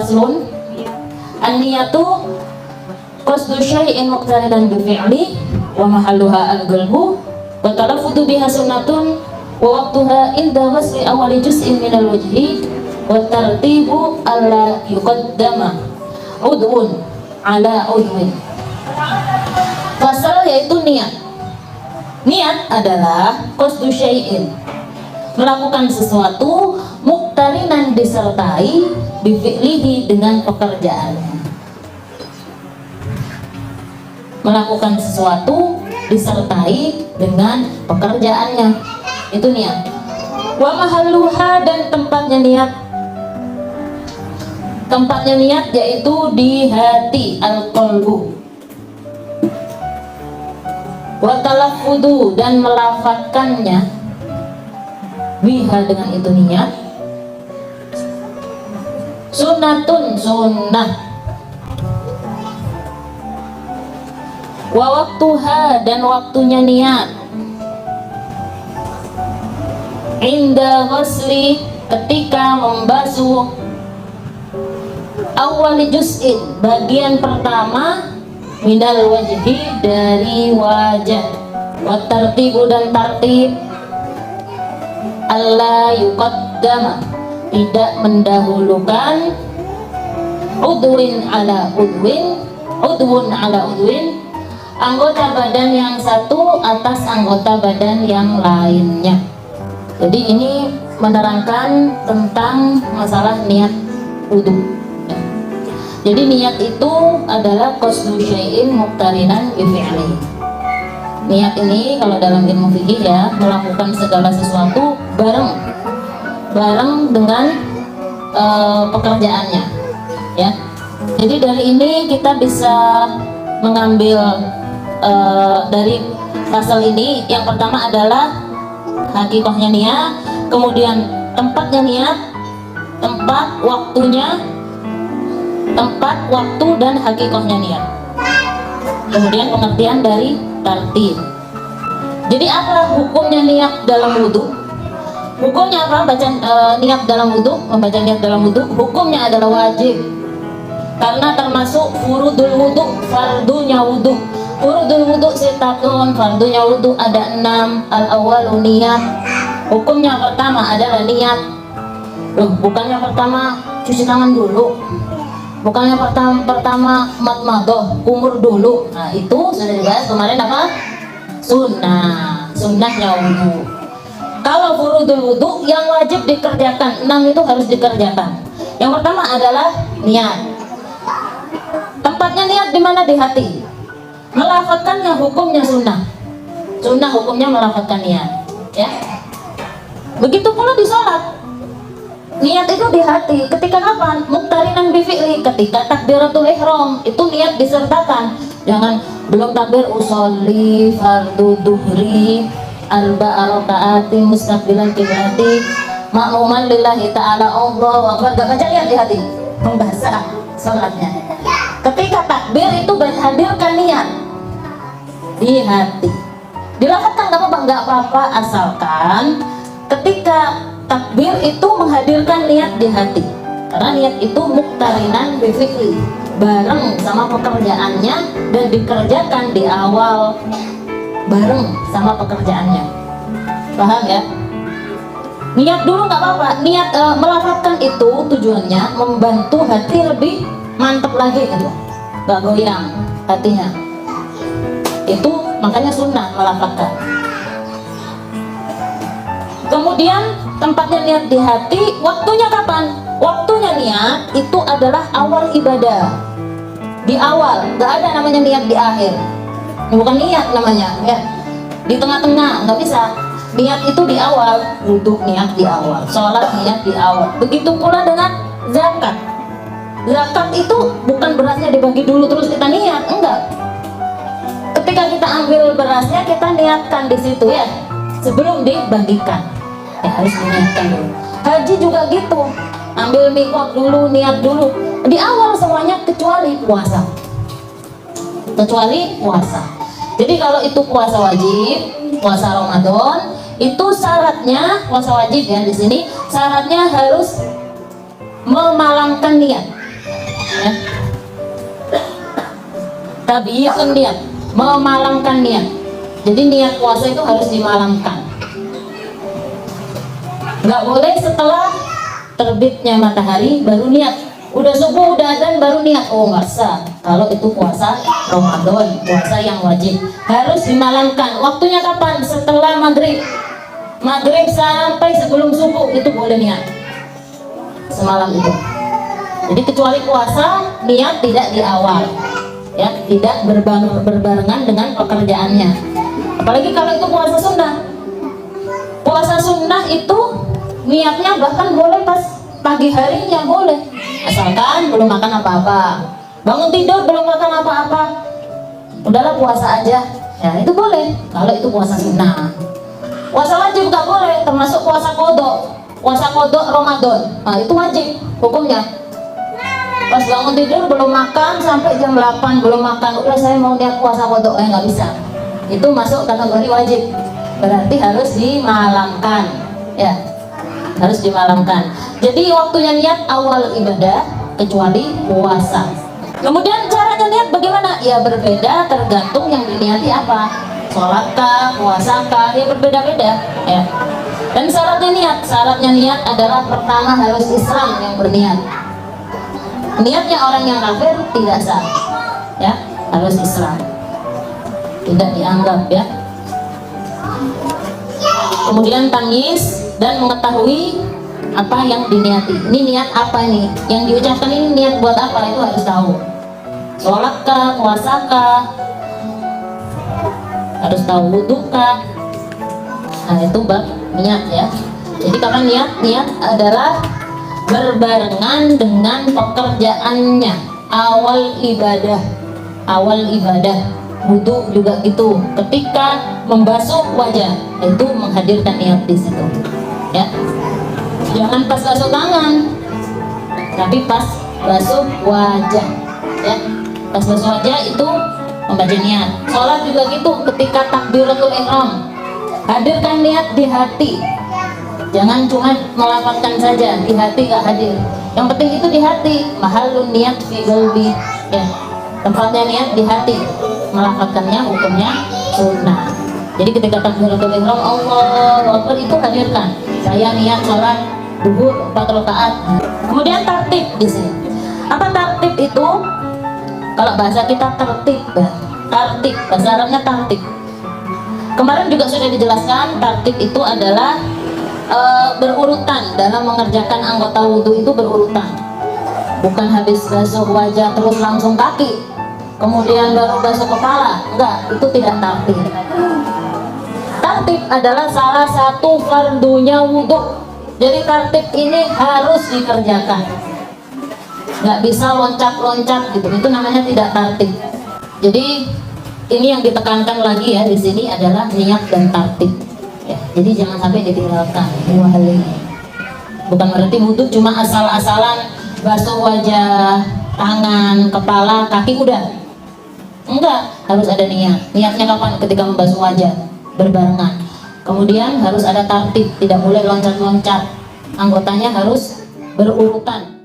Faslun. An-niyatu qasdu syai'in muqtarinan bi fi'li wa mahalluha al-qalbu wa talaffudu biha sunnatun wa waqtuha inda ghasli awali juz'in minal wajhi wa tartibu alla yuqaddama udhun ala udhun. Fasal yaitu niat. Niat adalah qasdu syai'in, melakukan sesuatu, muqtarinan disertai bi fi'lihi dengan pekerjaannya. Melakukan sesuatu disertai dengan pekerjaannya, itu niat. Wa mahalluha, dan tempatnya niat. Tempatnya niat yaitu di hati, al-qalbu. Wa talaffudu, dan melafadzkannya biha, dengan itu niat. Sunnatun, sunnah. Wa waktuha, dan waktunya niat. Inda ghusli, ketika membasuh. Awali juz'in, bagian pertama. Minal wajhi, dari wajah. Wa tartibu, dan tartib. Alla yuqaddama, tidak mendahulukan. Udwin ala udwin, udwun ala udwin, anggota badan yang satu atas anggota badan yang lainnya. Jadi ini menerangkan tentang masalah niat wudu. Jadi niat itu adalah qasdu syai'in muqtarinan bi fi'li. Niat ini kalau dalam ilmu fikih ya, melakukan segala sesuatu bareng dengan pekerjaannya, ya. Jadi dari ini kita bisa mengambil dari pasal ini, yang pertama adalah hakikahnya niat, kemudian tempatnya niat, tempat, waktunya, tempat, waktu, dan hakikahnya niat. Kemudian pengertian dari tartib. Jadi apa hukumnya niat dalam wudu? Hukumnya apa? Niat dalam wudu, membaca niat dalam wudu, hukumnya adalah wajib. Karena termasuk furudul wudu, fardunya wudu. Furudul wudu sitatun, fardunya wudu ada 6. Al-awwalu niat. Hukumnya pertama adalah niat. Loh, bukannya pertama cuci tangan dulu, bukannya pertama matmadoh, kumur dulu. Nah itu sudah dibahas kemarin apa? Sunnahnya wudu. Kalau furudul wudu yang wajib dikerjakan 6 itu harus dikerjakan. Yang pertama adalah niat. Tempatnya niat di mana? Di hati. Melafadzkannya hukumnya sunnah. Sunnah hukumnya melafadzkan niat, ya. Begitu pula di sholat. Niat itu di hati. Ketika kapan? Muqtarinan bi fi'li, ketika takbiratul ihram, itu niat disertakan. Jangan belum takbir usolli fardu duhri arba'a raka'atin mustaqbilan qiblati ma'muman lillahi ta'ala Allahu akbar. Gak baca niat di hati, membaca sholatnya. Ketika takbir itu hadirkan niat di hati. Dilafadzkan nggak apa-apa, asalkan ketika takbir itu menghadirkan niat di hati. Karena niat itu muqtarinan bi fi'li, bareng sama pekerjaannya dan dikerjakan di awal bareng sama pekerjaannya. Paham ya? Niat dulu nggak apa-apa. Niat melafadzkan itu tujuannya membantu hati lebih mantap lagi gitu, nggak goyang hatinya. Itu makanya sunnah melafadzkan. Kemudian tempatnya niat di hati. Waktunya kapan? Waktunya niat itu adalah awal ibadah, di awal. Nggak ada namanya niat di akhir. Ini bukan niat namanya, ya. Di tengah-tengah nggak bisa. Niat itu di awal. Wudhu niat di awal, sholat niat di awal. Begitu pula dengan zakat. Zakat itu bukan berasnya dibagi dulu terus kita niat, enggak. Ketika kita ambil berasnya, kita niatkan di situ, ya, sebelum dibagikan. Harus diniatkan dulu. Haji juga gitu, ambil miqat dulu, niat dulu di awal semuanya, kecuali puasa. Jadi kalau itu puasa wajib, puasa Ramadan, itu syaratnya puasa wajib, ya, di sini syaratnya harus memalangkan niat. ya. Tabiyatun niat, memalamkan niat. Jadi niat puasa itu harus dimalamkan. Nggak boleh setelah terbitnya matahari baru niat. Udah subuh, udah adzan baru niat. Oh nggak sah. Kalau itu puasa Ramadan, puasa yang wajib, harus dimalamkan. Waktunya kapan? Setelah maghrib. Maghrib sampai sebelum subuh itu boleh niat. Semalam itu. Jadi kecuali puasa, niat tidak di awal, ya, tidak berbarengan dengan pekerjaannya. Apalagi kalau itu puasa sunnah. Puasa sunnah itu niatnya bahkan boleh pas pagi harinya, boleh, asalkan belum makan apa-apa, bangun tidur belum makan apa-apa, udahlah puasa aja, ya itu boleh. Kalau itu puasa sunnah. Puasa wajib nggak boleh, termasuk puasa kodok Ramadan. Nah itu wajib hukumnya. Pas bangun tidur belum makan sampai jam 8 belum makan, udah saya mau niat puasa kodok, nggak bisa. Itu masuk kategori wajib, berarti harus dimalamkan, ya, harus dimalamkan. Jadi waktunya niat awal ibadah kecuali puasa. Kemudian caranya niat bagaimana? Ya berbeda tergantung yang diniati apa. Sholatkah, puasakah, ya berbeda-beda, ya. Dan syaratnya niat adalah pertama harus Islam yang berniat. Niatnya orang yang kafir tidak sah, ya, harus Islam, tidak dianggap, ya. Kemudian tamyiz dan mengetahui apa yang diniati. Ini niat apa ini? Yang diucapkan ini niat buat apa? Itu harus tahu. Sholatkah, puasakah, harus tahu wudukah. Nah itu bab niat, ya. Jadi kapan niat? Niat adalah berbarengan dengan pekerjaannya. Awal ibadah, wudhu juga gitu. Ketika membasuh wajah, itu menghadirkan niat di situ, ya. Jangan pas basuh tangan, tapi pas basuh wajah, ya. Pas basuh wajah itu membaca niat. Sholat juga gitu, ketika takbiratul ihram, hadirkan niat di hati. Jangan cuma melafalkan saja, di hati gak hadir. Yang penting itu di hati. Mahalun niat fi qalbi, ya. Tempatnya niat di hati. Melafalkannya hukumnya sunnah. Jadi ketika takbiratul ihram, Allahu Akbar, itu hadirkan. Saya niat sholat duhur 4 rakaat. Kemudian tertib di sini. Apa tertib itu? Kalau bahasa kita tertib, tertib. Bahasa Arabnya tertib. Kemarin juga sudah dijelaskan, tertib itu adalah berurutan dalam mengerjakan anggota wudhu, itu berurutan. Bukan habis basuh wajah terus langsung kaki, kemudian baru basuh kepala. Enggak, itu tidak tertib. Tertib adalah salah satu fardunya wudhu. Jadi tertib ini harus dikerjakan. Nggak bisa loncat-loncat gitu, itu namanya tidak tertib. Jadi ini yang ditekankan lagi, ya, di sini adalah niat dan tertib. Ya, jadi jangan sampai ditinggalkan dua hal ini. Bukan berarti wudhu cuma asal-asalan basuh wajah, tangan, kepala, kaki udah. Enggak, harus ada niat. Niatnya kapan? Ketika membasuh wajah, berbarengan. Kemudian harus ada tertib, tidak boleh loncat-loncat. Anggotanya harus berurutan.